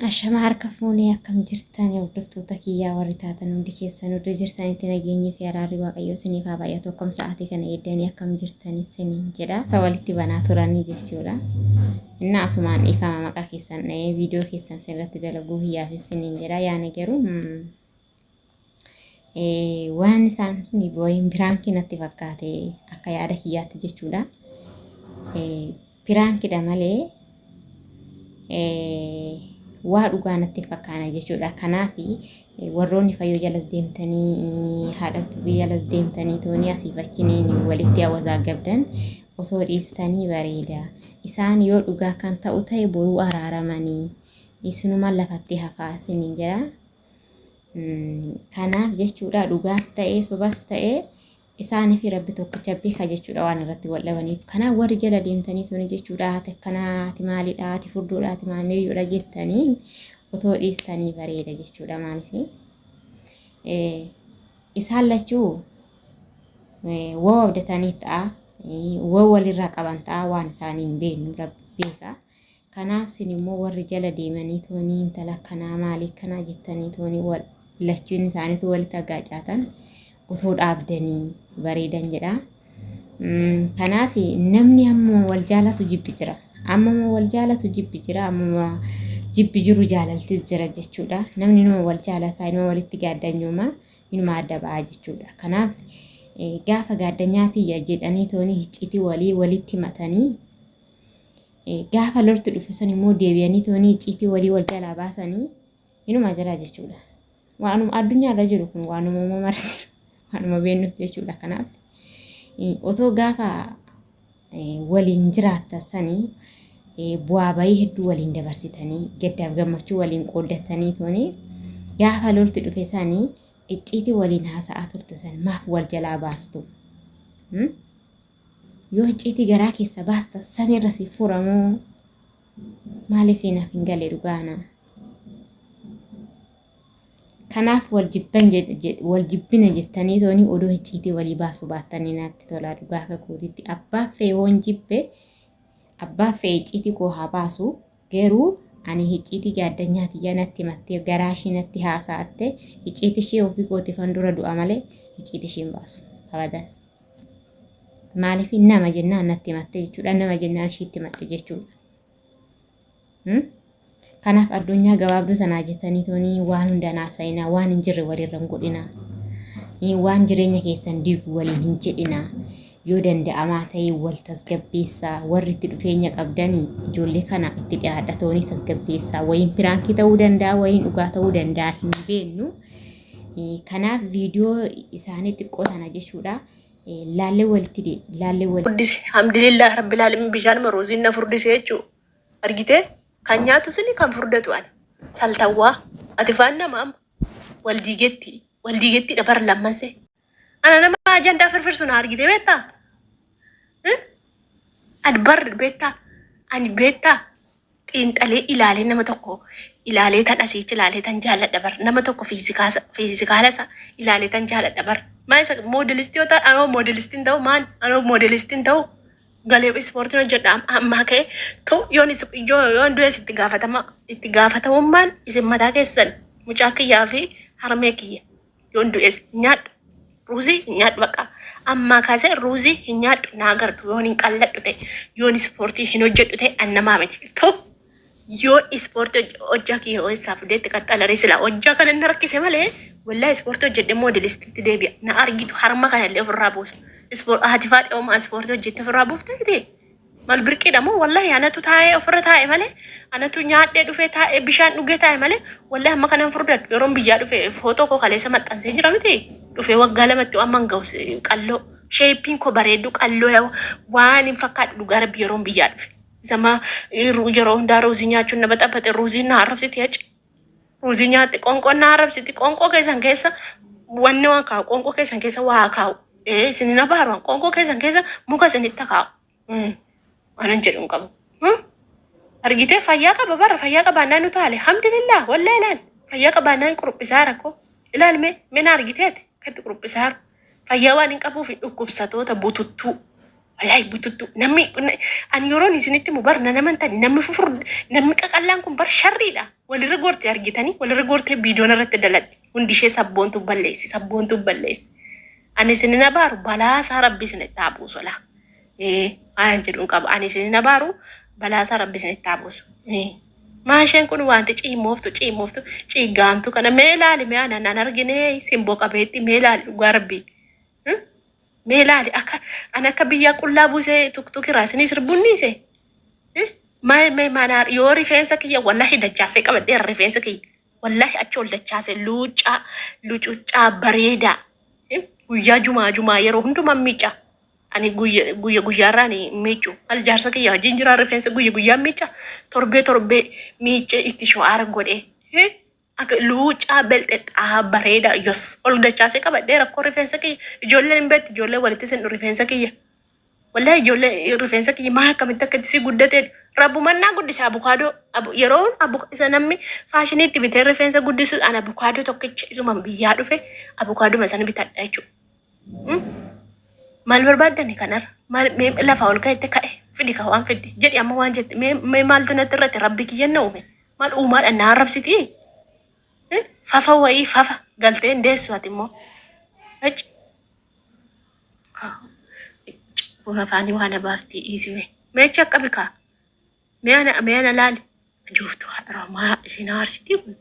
Ashama harka fuunee akkam jirtan hordoftoota kiyyaa warri taatan hundi keessan iddoo jirtanitti nageenyi fi araarri waaqayyoo isiniif haa baay'atu. Akkam sa'aatii kana eeddanii akkam jirtan isiniin jedha. Isa walitti banaa turanii jechuudha. Inni asumaan ifama maqaa keessan dha'ee viidiyoo keessan sirratti dalaguu hiyyaaf isiniin jedha. Yaani garuu waan isaan sun booyin biraankii natti fakkaate akka yaada kiyyaatti jechuudha. Biraankidha malee waa dhugaa natti fakkaana jechuudha. Kanaaf warroonni fayyoo jala deemtanii haadha jala deemtanii toonii asiif achiniin walitti hawwataa gabdan osoo dhiistanii bareeda. Isaan yoo dhugaa kan ta'u ta'e boruu araaramanii isinuma lafatti hafaa isiniin jira. Kanaaf jechuudha dhugaas ta'ee sobas ta'ee isaanii fi rabbi tokkicha beeka jechuudha waan irratti wal dhabaniif. Kanaaf warri jala deemtanii toonii jechuudha haati akkanaati maalidha haati furduudhaati maalidha jettanii otoo dhiistanii bareeda jechuudha. Maaliif isaan lachuu waa abdatanii ta'a waa walirraa qaban ta'a waan isaanii hin beeknu rabbi beeka. Kanaaf sin immoo warri jala deemanii toonii intala akkanaa maalii akkanaa jettanii toonii lachuun isaaniitu walitti agaacaatan otoo dhaabdanii bareedan jedha. Kanaaf namni amma wal jaalatu jibbi jira. Amma wal jaalatu jibbi jira. Amma jibbi jiru jaalaltis jira jechuudha. Namni nama wal jaalataa nama walitti gaaddanyuuma inuma adda ba'a jechuudha. Kanaaf gaafa gaaddanyaati jedhanii toonii icciitii walitti matanii gaafa loltu dhufisan immoo deebi'anii toonii icciitii wal jalaa baasanii inuma jira jechuudha. Waanuma addunyaarra jiru kun waanuma marsi waanuma beennus jechuudha. Kanaaf otoo gaafa waliin jiraattasanii bu'aa bayii hedduu waliin dabarsitanii gaddaaf gammachuu waliin qooddatanii toonii gaafa loltu dhufesanii icciitii waliin haasa'aa turtesan maaf wal jalaa baastu? Yoo icciitii garaa keessa baasta sanirra si furamoo maaliif naaf hin galee dhugaana? Kanaaf wal jibbina jettanii toonii odoo icciitii walii baasuu baattanii natti tolaa dhugaa akka kootitti. Abbaa fe'ee hoon jibbe abbaa fe'ee icciitii koo haa baasu garuu ani icciitii gaaddanyaati natti mattee garaa ishee natti haasa'atte icciitii ishee ofii kootiifan dura du'a malee icciitii ishee hin baasu abadan. Maaliif nama jennaan natti matte jechuudha. Nama jennaan isheetti matte jechuudha. Kanaaf addunyaa gabaabduu sanaa jettanii toonii waan hundaan haasa'inaa waan hin jirre walirra hin godhinaa. Waan jireenya keessan diigu waliin hin jedhinaa. Yoo danda'amaa ta'e wal tasgabbeessaa. Warri itti dhufeenya qabdanii ijoollee kana itti dhiyaadha toonii tasgabbeessaa. Wayiin piraankii ta'uu danda'a wayiin dhugaa ta'uu danda'a hin beeknu. Kanaaf viidiyoo isaanii xiqqoo sana jechuudha. Laallee walitti laallee walitti. Furdise alhamdulillah rabbil alamin bishaan marooziin na furdise jechuudha. Argitee? Kan nyaatu sini kan furdatu ani saltawwaa ati faan nama amma waldiigetti dabar lammanse ana nama ajandaa firfirsu na argite beektaa ani bar beektaa ani beektaa xiinxalee ilaalee nama tokko ilaalee tan asiichi ilaalee tan jaalladha bar nama tokko fiizikaalasa ilaalee tan jaalladha bar maa isa moodelistii yoo ta'an anoo moodelistiin ta'u maan anoo moodelistiin ta'u galee ispoortiin hojjedha ammaa ka'e ta'u yoon du'es itti gaafatamummaan isin mataa keessan mucaa kiyyaa fi harmee kiyya yoon du'es nyaadhu ruuzii hin nyaadhu baqa ammaa kaasee ruuzii hin nyaadhu naa agartu yoon hin qalladhu ta'e yoon ispoortii hin hojjedhu ta'e annamaa miti ta'u yoon ispoortii hojjaa kiyya ho'isaa fudeetti qaxxalarii silaa hojjaa kana inni rakkise malee wallaa ispoortii hojjedhe moodelistitti deebi'a na argitu harma kanallee ofirraa buusa. Hati faati oomaa ispoortii hojjette ofirraa buuftee miti. Mal birqiidha moo wallahi anatu taa'ee ofirra taa'e malee anatu nyaadhee dhufee taa'ee bishaan dhugee taa'e malee wallahi amma kanan furdadhu yeroon biyyaa dhufee footoo koo kaleessa maxxansee jira miti. Dhufee waggaa lamatti amma hin ga'us qalloo sheeppiin koo bareeddu qalloo waan hin fakkaadhu dhugaa rabbi yeroon biyyaa dhufe. Sama yeroo hundaa ruuzii nyaachuun nama xaphate ruuziin na arrabsiti haci. Ruuzii nyaatte qoonqoon na arrabsiti qoonqoo keessan keessa wanni waan kaa'u qoonqoo keessan keessa waa kaa'u. Isin na baaruun qoonqoo keessan keessa muka isinitti kaa'u. Waanan jedhu hin qabu. Argitee fayyaa qaba bara fayyaa qabaannaan nu taale alhamdulillah wallee ilaal fayyaa qabaannaan quruphisaa rakkoo ilaal mee na argiteeti kan itti quruphisaa fayyaa waan hin qabuuf dhukkubsatoota bututtuu wallahi bututtu namni ani yoroon isinitti mu bar naman tani namni fufur namni qaqallaan kun bar sharriidha walirra goortee argitanii walirra goortee biidoon irratti daladhe hundi ishee sabboontu balleessi ani isin nabaaru balaasaa rabbi isin taabu sola aan jedhuun qaba ani isin nabaaru balaasaa rabbi isin taabu maasheen kun wanti ciimooftu ciigaamtu kana meelaali mee anan argine simboo qabeetti meelaali dhugaa rabbii meelaali akka biyya qullaa buusee tuktukirraa isinii sirbunniise maanaar yoo rifeensa kiyya wallahi dachaasee qabadheera rifeensa kiyya wallahi achi ol dachaasee lucuccaa bareedaa guyyaa jumaa yeroo hundumaa miica ani guyyaarraan miicu al jaarsa kiyya wajjin jira rifeensa guyyaa miica torbee miice itti sho'aara godhee akka luucaa belxexaa bareeda yos ol dachaasee qabadhee rakkoo rifeensa kiyya ijoolleen hin beekti ijoollee walitti sin rifeensa kiyya wallahi ijoollee rifeensa kiyya maa akkamitti akkatti si guddatee rabbumannaa guddisa abukaadoo yeroon isa namni faashiniitti bitee rifeensa guddisu an abukaadoo tokkicha isuman biyyaa dhufe abukaadoo masana bitadha jechuudha. Maal barbaadani kanarra lafa ol ka'etti ka'e fidi ka waan fidde jedhi amma waan jette mee maaltu natti irratti rabbi kiyya na uume maal uumaadha na arrabsitii fafa wayii fafa galtee hin deessu ati immoo kun afaanii waan abaaftii dhiisime meecha akka bikaa mee ana laali juuftu haa xaraamaa isin aarsitii kun